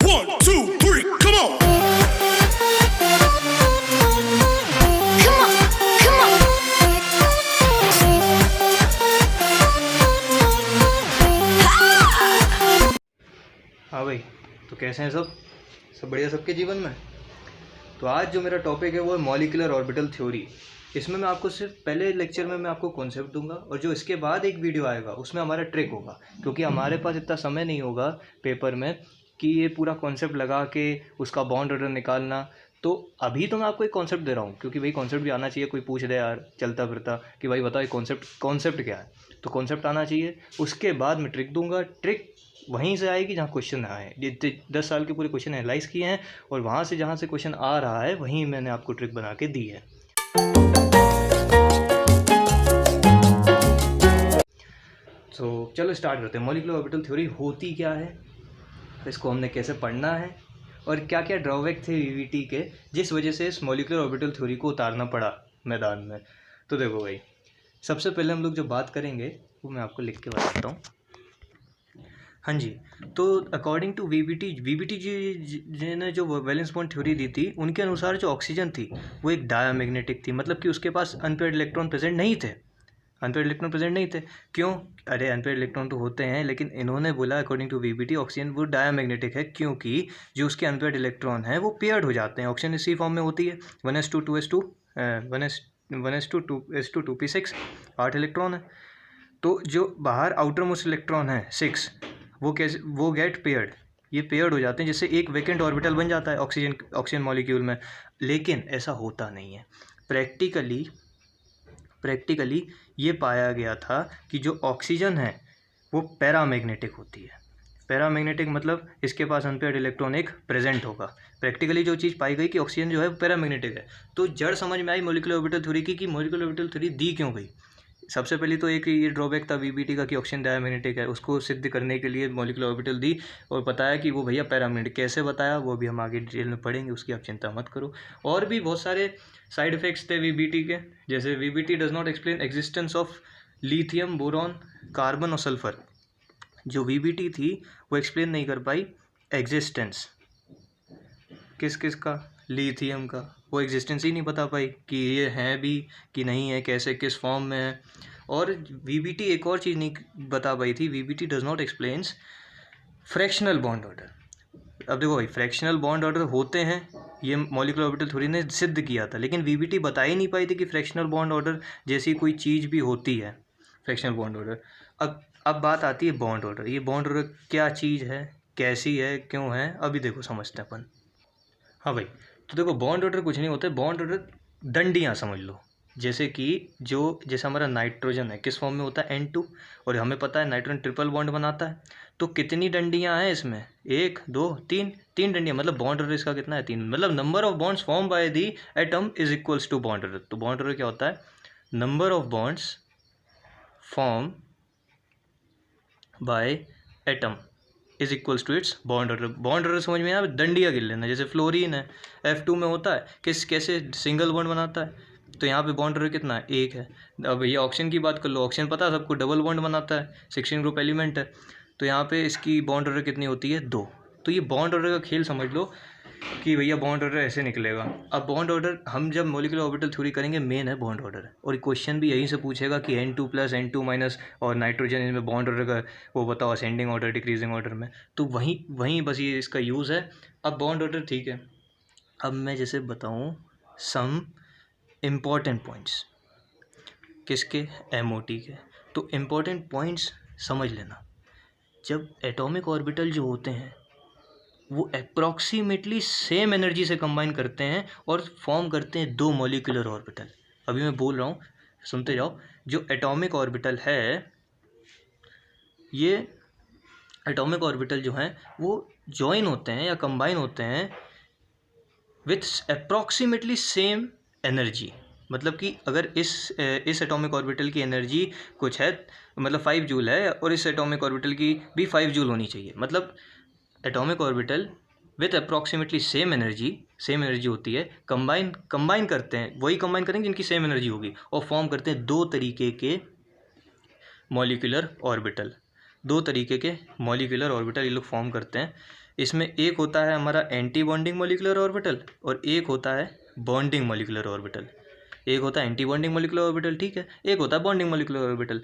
1, 2, 3, come on. Come on, come on. हाँ भाई, तो कैसे हैं सब बढ़िया सबके जीवन में। तो आज जो मेरा टॉपिक है वो है मॉलिक्यूलर ऑर्बिटल थ्योरी। इसमें मैं आपको सिर्फ पहले लेक्चर में मैं आपको कॉन्सेप्ट दूंगा और जो इसके बाद एक वीडियो आएगा उसमें हमारा ट्रिक होगा, क्योंकि हमारे पास इतना समय नहीं होगा पेपर में कि ये पूरा कॉन्सेप्ट लगा के उसका बॉन्ड ऑर्डर निकालना। तो अभी तो मैं आपको एक कॉन्सेप्ट दे रहा हूँ, क्योंकि भाई कॉन्सेप्ट भी आना चाहिए। कोई पूछ दे यार चलता फिरता कि भाई बताओ ये कॉन्सेप्ट क्या है, तो कॉन्सेप्ट आना चाहिए। उसके बाद मैं ट्रिक दूंगा। ट्रिक वहीं से आएगी जहाँ क्वेश्चन आए। ये 10 साल के पूरे क्वेश्चन एनालाइज किए हैं और वहाँ से जहाँ से क्वेश्चन आ रहा है वहीं मैंने आपको ट्रिक बना के दी है। तो चलो स्टार्ट करते हैं। मॉलिक्यूलर ऑर्बिटल थ्योरी होती क्या है, इसको हमने कैसे पढ़ना है और क्या क्या ड्रॉबैक थे वीवीटी के जिस वजह से इस मॉलिक्यूलर ऑर्बिटल थ्योरी को उतारना पड़ा मैदान में। तो देखो भाई, सबसे पहले हम लोग जो बात करेंगे वो मैं आपको लिख के बताता हूँ। हाँ जी, तो अकॉर्डिंग टू वीबीटी जी ने जो वैलेंस बॉन्ड थ्योरी दी थी, उनके अनुसार जो ऑक्सीजन थी वो एक डायमैग्नेटिक थी, मतलब कि उसके पास अनपेयर्ड इलेक्ट्रॉन प्रेजेंट नहीं थे। क्यों? अरे अनपेयर्ड इलेक्ट्रॉन तो होते हैं, लेकिन इन्होंने बोला अकॉर्डिंग टू वीबीटी ऑक्सीजन वो डायमैग्नेटिक है, क्योंकि जो उसके अनपेयर्ड इलेक्ट्रॉन है वो पेयर्ड हो जाते हैं। ऑक्सीजन इसी फॉर्म में होती है 1s2 2s2 1s2 2s2 2p6 8 electron है। तो जो बाहर आउटर मोस्ट इलेक्ट्रॉन है 6, वो गेट पेयर्ड, ये पेयर्ड हो जाते हैं, जिससे एक वैकेंट ऑर्बिटल बन जाता है ऑक्सीजन मॉलिक्यूल में। लेकिन ऐसा होता नहीं है। प्रैक्टिकली ये पाया गया था कि जो ऑक्सीजन है वो पैरामैग्नेटिक होती है। पैरामैग्नेटिक मतलब इसके पास अनपेयर्ड इलेक्ट्रॉन एक प्रेजेंट होगा। प्रैक्टिकली जो चीज़ पाई गई कि ऑक्सीजन जो है वो पैरामैग्नेटिक है। तो जड़ समझ में आई मॉलिक्यूलर ऑर्बिटल थ्योरी की कि मॉलिक्यूलर ऑर्बिटल थ्योरी दी क्यों गई। सबसे पहले तो एक ये ड्रॉबैक था वीबीटी का कि ऑक्सीजन डायमैग्नेटिक है, उसको सिद्ध करने के लिए मॉलिक्यूलर ऑर्बिटल दी और बताया कि वो भैया पैरामैग्नेटिक। कैसे बताया वो भी हम आगे डिटेल में पढ़ेंगे, उसकी आप चिंता मत करो। और भी बहुत सारे साइड इफेक्ट्स थे वीबीटी के, जैसे VBT does not explain existence of lithium, boron, carbon और सल्फर। जो वीबीटी थी वो एक्सप्लेन नहीं कर पाई एग्जिस्टेंस किस का, लिथियम का। वो एग्जिस्टेंस ही नहीं बता पाई कि ये है भी कि नहीं है, कैसे किस फॉर्म में है। और वीबीटी एक और चीज़ नहीं बता पाई थी, VBT does not explains fractional bond order. अब देखो भाई, फ्रैक्शनल बॉन्ड ऑर्डर होते हैं, ये मॉलिक्यूलर ऑर्बिटल थ्योरी ने सिद्ध किया था, लेकिन वीबीटी बता ही नहीं पाई थी कि फ्रैक्शनल बॉन्ड ऑर्डर जैसी कोई चीज़ भी होती है, फ्रैक्शनल बॉन्ड ऑर्डर। अब बात आती है बॉन्ड ऑर्डर। ये बॉन्ड ऑर्डर क्या चीज़ है, कैसी है, क्यों है, अभी देखो समझते हैं अपन। हाँ भाई, तो देखो बॉन्ड ऑर्डर कुछ नहीं होता। बॉन्ड ऑर्डर डंडियाँ समझ लो, जैसे हमारा नाइट्रोजन है किस फॉर्म में होता है N2, और हमें पता है नाइट्रोजन ट्रिपल बॉन्ड बनाता है। तो कितनी डंडियाँ हैं इसमें, 1 2 3 3 डंडियाँ, मतलब बॉन्ड ऑर्डर इसका कितना है 3, मतलब number of bonds form by the atom is equals to bond order. तो बॉन्ड ऑर्डर क्या होता है, number of bonds form by atom is equals to its bond order. Bond order समझ में आया, डंडियाँ गिन लेना। जैसे फ्लोरीन है F2 में होता है, कैसे सिंगल बॉन्ड बनाता है, तो यहाँ पे बॉन्ड ऑर्डर कितना है, 1 है। अब ये ऑक्सीजन की बात कर लो, ऑक्सीजन पता है सबको डबल बॉन्ड बनाता है, 16 ग्रुप एलिमेंट है। तो यहाँ पे इसकी बॉन्ड ऑर्डर कितनी होती है, 2। तो ये बॉन्ड ऑर्डर का खेल समझ लो कि भैया बॉन्ड ऑर्डर ऐसे निकलेगा। अब बॉन्ड ऑर्डर हम जब मॉलिक्यूलर ऑर्बिटल थ्योरी करेंगे, मेन है बॉन्ड ऑर्डर, और क्वेश्चन भी यहीं से पूछेगा कि N2+ N2- और नाइट्रोजन, इनमें बॉन्ड ऑर्डर का वो बताओ, असेंडिंग ऑर्डर डिक्रीजिंग ऑर्डर में। तो वहीं बस ये इसका यूज़ है। अब बॉन्ड ऑर्डर ठीक है, अब मैं जैसे बताऊँ सम इम्पॉर्टेंट पॉइंट्स किसके, MOT के। तो इम्पॉर्टेंट पॉइंट्स समझ लेना। जब एटॉमिक ऑर्बिटल जो होते हैं वो अप्रॉक्सीमेटली सेम एनर्जी से कंबाइन करते हैं और फॉर्म करते हैं 2 मॉलिक्यूलर ऑर्बिटल। अभी मैं बोल रहा हूँ, सुनते जाओ। जो एटॉमिक ऑर्बिटल है, ये एटॉमिक ऑर्बिटल जो हैं वो जॉइन होते हैं या कंबाइन होते हैं विथ अप्रॉक्सीमेटली सेम एनर्जी। मतलब कि अगर इस एटॉमिक ऑर्बिटल की एनर्जी कुछ है, मतलब 5 जूल है, और इस एटॉमिक ऑर्बिटल की भी 5 जूल होनी चाहिए। मतलब atomic orbital with approximately same energy होती है, कंबाइन करते हैं, वही कंबाइन करेंगे जिनकी सेम एनर्जी होगी, और फॉर्म करते हैं 2 तरीके के मॉलिक्यूलर ऑर्बिटल। 2 तरीके के मॉलिक्यूलर ऑर्बिटल ये लोग फॉर्म करते हैं। इसमें एक होता है हमारा एंटी बॉन्डिंग मॉलिक्यूलर ऑर्बिटल और एक होता है बॉन्डिंग मॉलिक्यूलर ऑर्बिटल। एक होता है एंटी बॉन्डिंग मॉलिक्यूलर ऑर्बिटल, ठीक है, एक होता है बॉन्डिंग मॉलिक्यूलर ऑर्बिटल।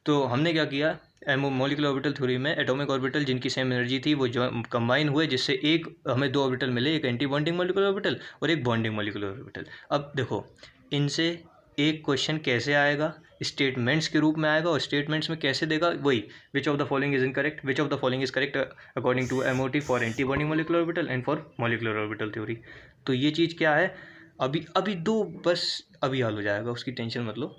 तो हमने क्या किया, मॉलिक्यूलर ऑर्बिटल थ्योरी में एटॉमिक ऑर्बिटल जिनकी सेम एनर्जी थी वो जो कंबाइन हुए, जिससे एक हमें दो ऑर्बिटल मिले, एक एंटी बॉन्डिंग मॉलिक्यूलर ऑर्बिटल और एक बॉन्डिंग मॉलिक्यूलर ऑर्बिटल। अब देखो इनसे एक क्वेश्चन कैसे आएगा, स्टेटमेंट्स के रूप में आएगा, और स्टेटमेंट्स में कैसे देगा, वही which of the following is incorrect, which of the following is correct according to MOT for anti bonding molecular orbital and for molecular orbital theory. तो ये चीज़ क्या है, अभी दो बस अभी हल हो जाएगा, उसकी टेंशन मत लो।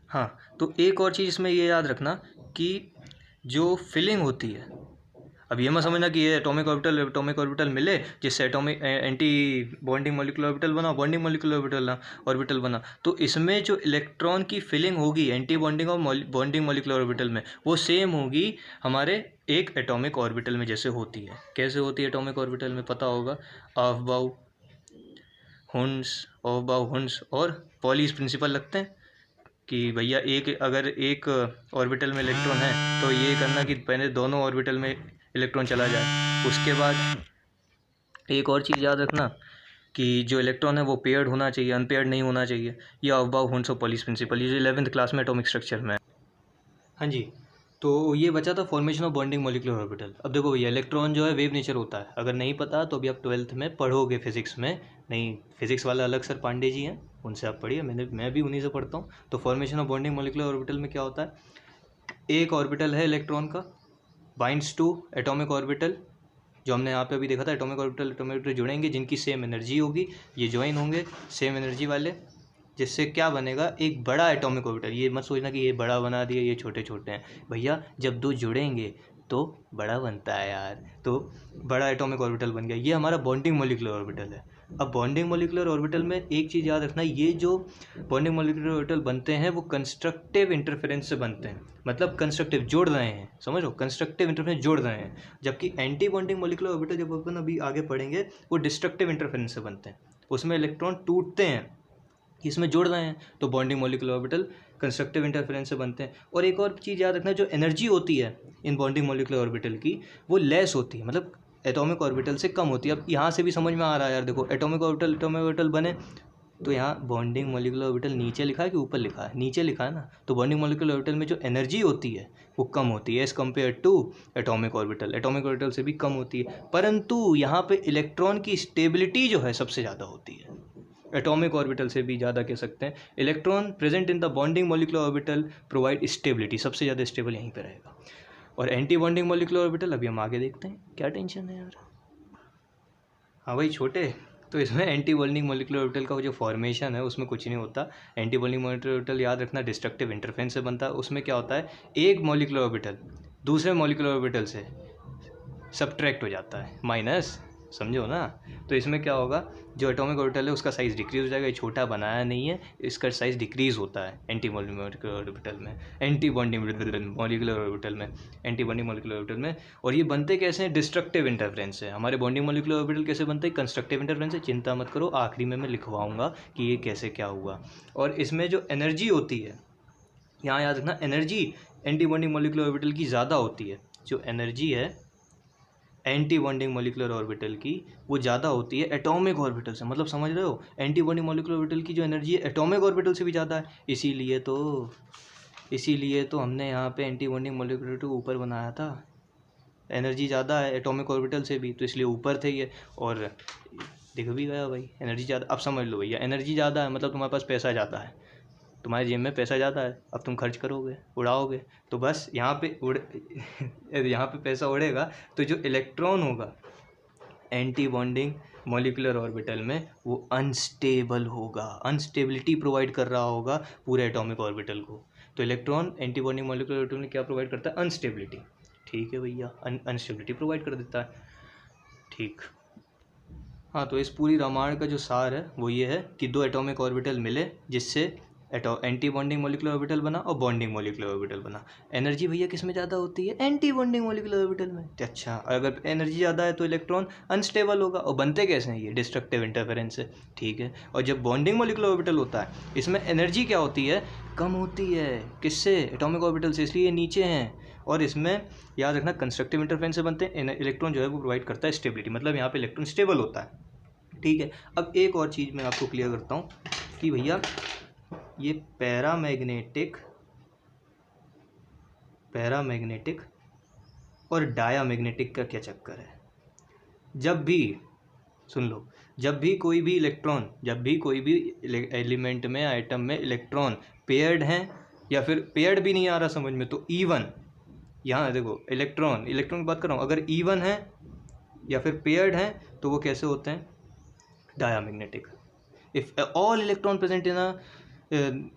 हाँ, तो एक और चीज़ इसमें ये याद रखना कि जो फिलिंग होती है, अब ये मत समझना कि ये एटॉमिक ऑर्बिटल मिले जिससे atomic anti bonding molecular orbital बना, बॉन्डिंग मॉलिक्यूलर ऑर्बिटल बना। तो इसमें जो इलेक्ट्रॉन की फिलिंग होगी एंटी बॉन्डिंग और बॉन्डिंग मॉलिक्यूलर ऑर्बिटल में, वो सेम होगी हमारे एक एटॉमिक ऑर्बिटल में जैसे होती है। कैसे होती है एटॉमिक ऑर्बिटल में पता होगा, ऑफबाउ, हुंस और पॉलीज प्रिंसिपल लगते हैं कि भैया अगर एक ऑर्बिटल में इलेक्ट्रॉन है तो ये करना कि पहले दोनों ऑर्बिटल में इलेक्ट्रॉन चला जाए। उसके बाद एक और चीज़ याद रखना कि जो इलेक्ट्रॉन है वो पेयर्ड होना चाहिए, अनपेयर्ड नहीं होना चाहिए। ये ऑफबाउ, हुंस और पॉलीज प्रिंसिपल, ये जो 11th क्लास में एटॉमिक स्ट्रक्चर में। हाँ जी, तो ये बचा था formation of bonding molecular orbital. अब देखो भैया इलेक्ट्रॉन जो है वेव नेचर होता है, अगर नहीं पता तो अभी आप 12th में पढ़ोगे फिजिक्स में, नहीं फिजिक्स वाला अलग सर पांडे जी हैं, उनसे आप पढ़िए, मैं भी उन्हीं से पढ़ता हूँ। तो formation of bonding molecular orbital में क्या होता है, एक ऑर्बिटल है इलेक्ट्रॉन का, बाइंड्स टू एटॉमिक ऑर्बिटल, जो हमने यहाँ पे अभी देखा था, एटॉमिक ऑर्बिटल जुड़ेंगे जिनकी सेम एनर्जी होगी, ये ज्वाइन होंगे सेम एनर्जी वाले, जिससे क्या बनेगा, एक बड़ा एटॉमिक ऑर्बिटल। ये मत सोचना कि ये बड़ा बना दिया ये छोटे छोटे हैं, भैया जब दो जुड़ेंगे तो बड़ा बनता है यार, तो बड़ा एटॉमिक ऑर्बिटल बन गया। ये हमारा बॉन्डिंग मॉलिक्यूलर ऑर्बिटल है। अब बॉन्डिंग मॉलिक्यूलर ऑर्बिटल में एक चीज़ याद रखना, ये जो बॉन्डिंग मॉलिक्यूलर ऑर्बिटल बनते हैं वो कंस्ट्रक्टिव इंटरफेरेंस से बनते हैं, मतलब कंस्ट्रक्टिव जोड़ रहे हैं, समझो कंस्ट्रक्टिव इंटरफेरेंस जोड़ रहे हैं। जबकि एंटी बॉन्डिंग मॉलिक्यूलर ऑर्बिटल जब अपन अभी आगे पढ़ेंगे वो डिस्ट्रक्टिव इंटरफेरेंस से बनते हैं, उसमें इलेक्ट्रॉन टूटते हैं, इसमें जोड़ रहे हैं। तो bonding molecular orbital constructive interference से बनते हैं। और एक और चीज़ याद रखना, जो एनर्जी होती है इन बॉन्डिंग मॉलिक्यूलर ऑर्बिटल की वो लेस होती है, मतलब एटॉमिक ऑर्बिटल से कम होती है। अब यहाँ से भी समझ में आ रहा है यार, देखो एटॉमिक ऑर्बिटल बने तो यहाँ बॉन्डिंग मॉलिक्यूलर ऑर्बिटल नीचे लिखा है कि ऊपर लिखा है, नीचे लिखा है ना, तो बॉन्डिंग मॉलिक्यूलर ऑर्बिटल में जो एनर्जी होती है वो कम होती है as compare to atomic orbital, atomic orbital से भी कम होती है। परंतु यहाँ पे इलेक्ट्रॉन की स्टेबिलिटी जो है सबसे ज़्यादा होती है, एटॉमिक ऑर्बिटल से भी ज़्यादा कह सकते हैं। Electron present in the bonding molecular orbital provide stability, सबसे ज़्यादा स्टेबल यहीं पे रहेगा। और एंटी बॉन्डिंग मॉलिक्यूलर ऑर्बिटल अभी हम आगे देखते हैं, क्या टेंशन है यार। हाँ भाई छोटे, तो इसमें एंटी बॉन्डिंग मॉलिक्यूलर ऑर्बिटल का जो फॉर्मेशन है उसमें कुछ नहीं होता। एंटी बॉन्डिंग मॉलिक्यूलर ऑर्बिटल याद रखना डिस्ट्रक्टिव इंटरफेरेंस से बनता है। उसमें क्या होता है, एक मॉलिक्यूलर ऑर्बिटल दूसरे मॉलिक्यूलर ऑर्बिटल से सब्ट्रैक्ट हो जाता है, माइनस, समझो ना। तो इसमें क्या होगा, जो एटॉमिक ऑर्बिटल है उसका साइज़ डिक्रीज हो जाएगा, ये छोटा बनाया नहीं है, इसका साइज़ डिक्रीज होता है एंटी बॉन्डिंग मॉलिक्यूलर ऑर्बिटल में, एंटी बॉन्डिंग मॉलिक्यूलर ऑर्बिटल में, एंटी बॉन्डिंग मॉलिक्यूलर ऑर्बिटल में। और ये बनते कैसे हैं, डिस्ट्रक्टिव इंटरफेरेंस से। हमारे बॉन्डिंग मॉलिक्यूलर ऑर्बिटल कैसे बनते हैं, कंस्ट्रक्टिव इंटरफेरेंस से। चिंता मत करो, आखिरी में मैं लिखवाऊंगा कि ये कैसे क्या हुआ। और इसमें जो एनर्जी होती है, यहाँ याद रखना energy anti bonding molecular orbital की ज़्यादा होती है। जो एनर्जी है एंटी बॉन्डिंग मॉलिक्यूलर ऑर्बिटल की वो ज़्यादा होती है एटॉमिक ऑर्बिटल से, मतलब समझ रहे हो, एंटी बॉन्डिंग मॉलिक्यूलर ऑर्बिटल की जो एनर्जी है एटॉमिक ऑर्बिटल से भी ज़्यादा है। इसीलिए तो हमने यहाँ पे एंटी बॉन्डिंग मॉलिक्यूलर ऑर्बिटल ऊपर बनाया था, एनर्जी ज़्यादा है एटॉमिक ऑर्बिटल से भी, तो इसलिए ऊपर थे ये। और दिख भी गया भाई, एनर्जी ज़्यादा। अब समझ लो भैया, एनर्जी ज़्यादा है मतलब तुम्हारे पास पैसा ज़्यादा है, तुम्हारे जेब में पैसा ज़्यादा है, अब तुम खर्च करोगे, उड़ाओगे, तो बस यहाँ पे पैसा उड़ेगा। तो जो इलेक्ट्रॉन होगा एंटी बॉन्डिंग मॉलिक्यूलर ऑर्बिटल में वो अनस्टेबल होगा, अनस्टेबिलिटी प्रोवाइड कर रहा होगा पूरे एटॉमिक ऑर्बिटल को। तो electron anti bonding molecular orbital में क्या प्रोवाइड करता है, अनस्टेबिलिटी। ठीक है भैया, अनस्टेबिलिटी प्रोवाइड कर देता है, ठीक। हाँ, तो इस पूरी रामायण का जो सार है वो ये है कि दो एटॉमिक ऑर्बिटल मिले जिससे एंटी बॉन्डिंग मॉलिक्यूलर ऑर्बिटल बना और बॉन्डिंग मॉलिक्यूलर ऑर्बिटल बना। एनर्जी भैया किस में ज़्यादा होती है, एंटी बॉन्डिंग मॉलिक्यूलर ऑर्बिटल में। अच्छा, अगर एनर्जी ज़्यादा है तो इलेक्ट्रॉन अनस्टेबल होगा, और बनते कैसे हैं ये, डिस्ट्रक्टिव इंटरफेरेंस से, ठीक है। और जब बॉन्डिंग मॉलिक्यूलर ऑर्बिटल होता है इसमें एनर्जी क्या होती है, कम होती है, किससे, एटॉमिक ऑर्बिटल से, इसलिए नीचे हैं। और इसमें याद रखना कंस्ट्रक्टिव इंटरफेरेंस से बनते हैं। इलेक्ट्रॉन जो है वो प्रोवाइड करता है स्टेबिलिटी, मतलब यहाँ पे इलेक्ट्रॉन स्टेबल होता है। ठीक है, अब एक और चीज़ मैं आपको क्लियर करता हूँ कि भैया ये पैरामैग्नेटिक और डायामैग्नेटिक का क्या चक्कर है। जब भी सुन लो, जब भी कोई भी एलिमेंट में, आइटम में इलेक्ट्रॉन पेयर्ड हैं, या फिर पेयर्ड भी नहीं आ रहा समझ में, तो इवन, यहाँ देखो इलेक्ट्रॉन की बात कर रहा हूँ, अगर इवन है या फिर पेयर्ड हैं तो वो कैसे होते हैं, diamagnetic. If all electron present in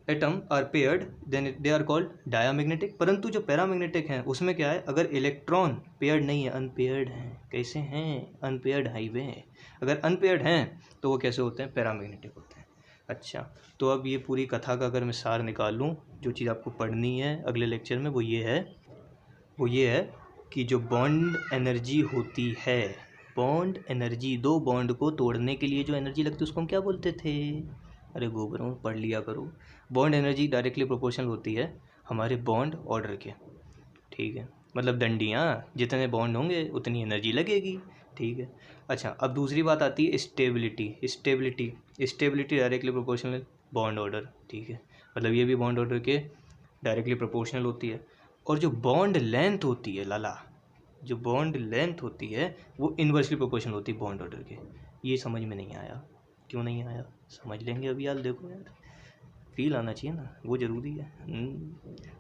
atom are paired then they are called diamagnetic. परंतु जो पैरामैग्नेटिक हैं उसमें क्या है, अगर इलेक्ट्रॉन पेयर्ड नहीं है, अनपेयर्ड हैं, कैसे हैं, अनपेयर्ड हाईवे हैं, अगर अनपेयर्ड हैं तो वो कैसे होते हैं, पैरामैग्नेटिक होते हैं। अच्छा, तो अब ये पूरी कथा का अगर मैं सार निकालूँ, जो चीज़ आपको पढ़नी है अगले लेक्चर में, वो ये है कि जो बॉन्ड एनर्जी होती है, बॉन्ड एनर्जी, दो बॉन्ड को तोड़ने के लिए जो एनर्जी लगती है उसको हम क्या बोलते थे, अरे गोबरों पढ़ लिया करो। बॉन्ड एनर्जी डायरेक्टली प्रोपोर्शनल होती है हमारे बॉन्ड ऑर्डर के। ठीक है, मतलब डंडियाँ जितने बॉन्ड होंगे उतनी एनर्जी लगेगी। ठीक है, अच्छा अब दूसरी बात आती है stability directly proportional bond order. ठीक है, मतलब ये भी बॉन्ड ऑर्डर के डायरेक्टली प्रोपोर्शनल होती है। और जो बॉन्ड लेंथ होती है लाला, जो बॉन्ड लेंथ होती है वो इन्वर्सली प्रोपोर्शनल होती है बॉन्ड ऑर्डर के। ये समझ में नहीं आया, क्यों नहीं आया, समझ लेंगे अभी यार। देखो यार, फील आना चाहिए ना, वो ज़रूरी है।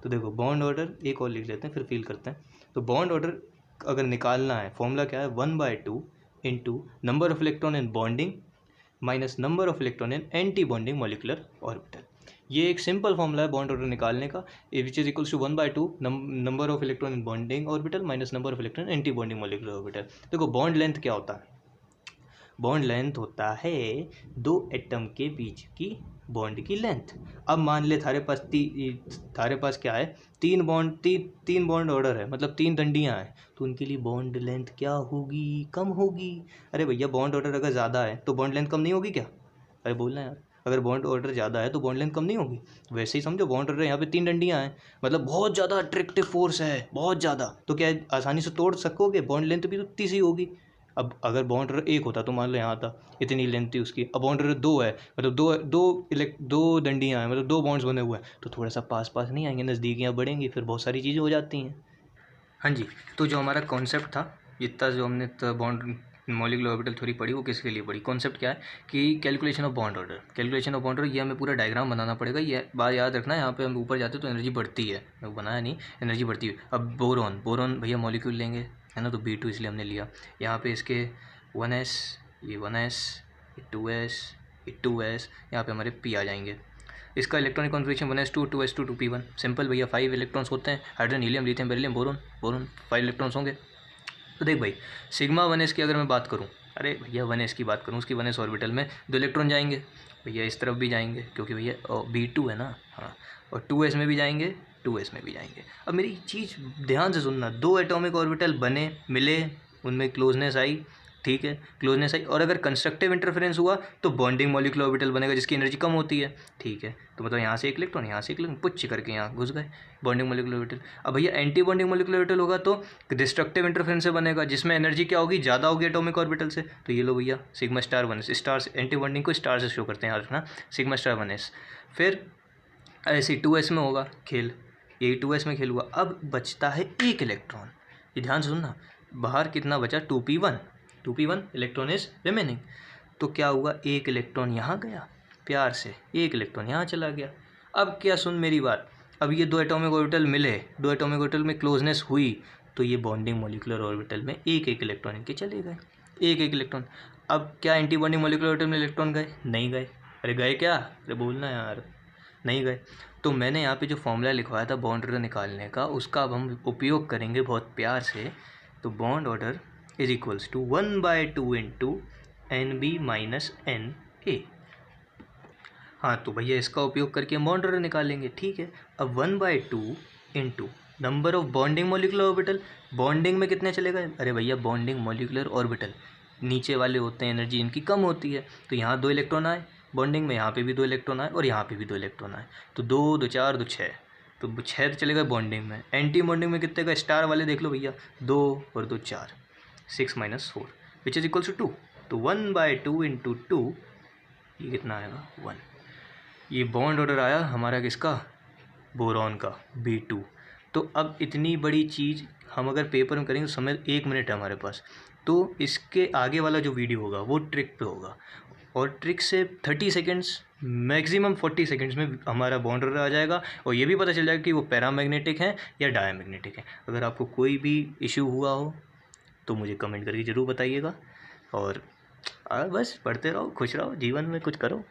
तो देखो बॉन्ड ऑर्डर एक और लिख लेते हैं फिर फील करते हैं। तो बॉन्ड ऑर्डर अगर निकालना है, फॉर्मूला क्या है, 1/2 into number of electron in bonding minus number of electron in anti bonding molecular orbital. ये एक सिंपल फॉर्मूला है बॉन्ड ऑर्डर निकालने का, which is equals to 1/2 number of electron in bonding orbital minus number of electron anti bonding molecular orbital. देखो bond length क्या होता है, bond length होता है दो एटम के बीच की बॉन्ड की लेंथ। अब मान ले थारे पास क्या है, तीन बॉन्ड ऑर्डर है, मतलब 3 डंडियाँ हैं, तो उनके लिए बॉन्ड लेंथ क्या होगी, कम होगी। अरे भैया बॉन्ड ऑर्डर अगर ज़्यादा है तो बॉन्ड लेंथ कम नहीं होगी क्या, अरे बोलना यार, अगर बॉन्ड ऑर्डर ज़्यादा है तो बॉन्ड लेंथ कम नहीं होगी। वैसे ही समझो बॉन्ड ऑर्डर यहाँ पे 3 डंडियाँ हैं, मतलब बहुत ज़्यादा अट्रैक्टिव फोर्स है, बहुत ज़्यादा, तो क्या आसानी से तोड़ सकोगे, बॉन्ड लेंथ भी तो इतनी सी होगी। अब अगर बॉन्ड ऑर्डर 1 होता तो मान लो यहाँ था, इतनी लेंथ थी उसकी, अब बॉन्ड ऑर्डर 2 है, मतलब दो डंडियाँ हैं, मतलब 2 बॉन्ड्स बने हुए हैं, तो थोड़ा सा पास नहीं आएंगे, नज़दीकियाँ बढ़ेंगी, फिर बहुत सारी चीज़ें हो जाती हैं। हाँ जी, तो जो हमारा कॉन्सेप्ट था, इतना जो हमने बॉन्ड मॉलिक्यूलर ऑर्बिटल थ्योरी पढ़ी, वो किसके लिए पढ़ी, कॉन्सेप्ट क्या है कि कैलकुलेशन ऑफ बॉन्ड ऑर्डर। ये हमें पूरा डायग्राम बनाना पड़ेगा, ये बात याद रखना है। यहाँ पे हम ऊपर जाते तो एनर्जी बढ़ती है, मैं बनाया नहीं, एनर्जी बढ़ती है। अब बोरॉन भैया मॉलिक्यूल लेंगे है ना, तो B2 इसलिए हमने लिया। यहाँ पे इसके 1s, ये 1s, ये 2s, ये 2s, यहाँ पे हमारे P आ जाएंगे। इसका electronic configuration 1s2 2s2 2p1, simple भैया 5 इलेक्ट्रॉन्स होते हैं, hydrogen helium lithium beryllium boron 5 electrons होंगे। तो देख भाई सिग्मा 1s की अगर मैं बात करूँ, अरे भैया 1s की बात करूँ, उसकी 1s ऑर्बिटल में 2 इलेक्ट्रॉन जाएंगे भैया, इस तरफ भी जाएंगे क्योंकि भैया B2 है ना, हाँ, और 2s में भी जाएंगे, 2s में भी जाएंगे। अब मेरी चीज़ ध्यान से सुनना, 2 एटॉमिक ऑर्बिटल बने, मिले, उनमें क्लोजनेस आई, ठीक है, क्लोजनेस आई, और अगर कंस्ट्रक्टिव इंटरफेरेंस हुआ तो बॉन्डिंग मॉलिक्यूलर ऑर्बिटल बनेगा जिसकी एनर्जी कम होती है। ठीक है, तो मतलब यहाँ से एक इलेक्ट्रॉन, यहाँ से एक इलेक्ट्रॉन, पुच्छ करके यहाँ घुस गए बॉन्डिंग मॉलिक्यूलर ऑर्बिटल। अब भैया एंटी बॉन्डिंग मॉलिक्यूलर ऑर्बिटल होगा तो डिस्ट्रक्टिव इंटरफेरेंस से बनेगा, जिसमें एनर्जी क्या होगी, ज़्यादा होगी एटॉमिक ऑर्बिटल से। तो ये लो भैया sigma star 1s, star anti bonding को स्टार से शो करते हैं, याद रखना, सिग्मा स्टार 1s। फिर ऐसे 2s में होगा खेल, यही 2s में खेल हुआ। अब बचता है एक इलेक्ट्रॉन, ये ध्यान से सुनना, बाहर कितना बचा, 2p1 इलेक्ट्रॉन इज रिमेनिंग। तो क्या हुआ, एक इलेक्ट्रॉन यहाँ गया, प्यार से एक इलेक्ट्रॉन यहाँ चला गया। अब क्या सुन मेरी बात, अब ये 2 एटॉमिक ऑर्बिटल मिले, 2 एटॉमिक ऑर्बिटल में क्लोजनेस हुई, तो ये बॉन्डिंग मॉलिक्यूलर ऑर्बिटल में एक इलेक्ट्रॉन इनके चले गए, एक इलेक्ट्रॉन। अब क्या एंटी बॉन्डिंग मॉलिक्यूलर ऑर्बिटल में इलेक्ट्रॉन गए, नहीं गए, अरे गए क्या, अरे बोलना यार, नहीं गए। तो मैंने यहाँ पे जो फॉर्मूला लिखवाया था बॉन्ड ऑर्डर निकालने का, उसका अब हम उपयोग करेंगे बहुत प्यार से। तो bond order is equals to 1/2 into NB minus NA। हाँ, तो भैया इसका उपयोग करके हम बॉन्ड ऑर्डर निकालेंगे, ठीक है। अब 1/2 into number of bonding molecular orbital, bonding में कितने चले गए, अरे भैया बॉन्डिंग मॉलिक्यूलर ऑर्बिटल नीचे वाले होते हैं, एनर्जी इनकी कम होती है, तो यहाँ 2 इलेक्ट्रॉन आए बॉन्डिंग में, यहाँ पे भी 2 इलेक्ट्रॉन आए और यहाँ पे भी 2 इलेक्ट्रॉन आए, तो 2 2 4 2 6, तो 6 तो चलेगा बॉन्डिंग में। एंटी बॉन्डिंग में कितने का, स्टार वाले देख लो भैया, 2 और 2 4, 6 - 4 विच इज इक्वल्स टू 2। तो 1/2 इंटू 2 ये कितना आएगा 1। ये बॉन्ड ऑर्डर आया हमारा किसका, बोरॉन का B2। तो अब इतनी बड़ी चीज़ हम अगर पेपर में करेंगे तो समय 1 मिनट है हमारे पास, तो इसके आगे वाला जो वीडियो होगा वो ट्रिक पे होगा, और ट्रिक से 30 सेकेंड्स मैक्सिमम 40 सेकेंड्स में हमारा बॉन्ड ऑर्डर आ जाएगा, और ये भी पता चल जाएगा कि वो पैरामैग्नेटिक है या डायमैग्नेटिक है। अगर आपको कोई भी इशू हुआ हो तो मुझे कमेंट करके ज़रूर बताइएगा, और बस पढ़ते रहो, खुश रहो, जीवन में कुछ करो।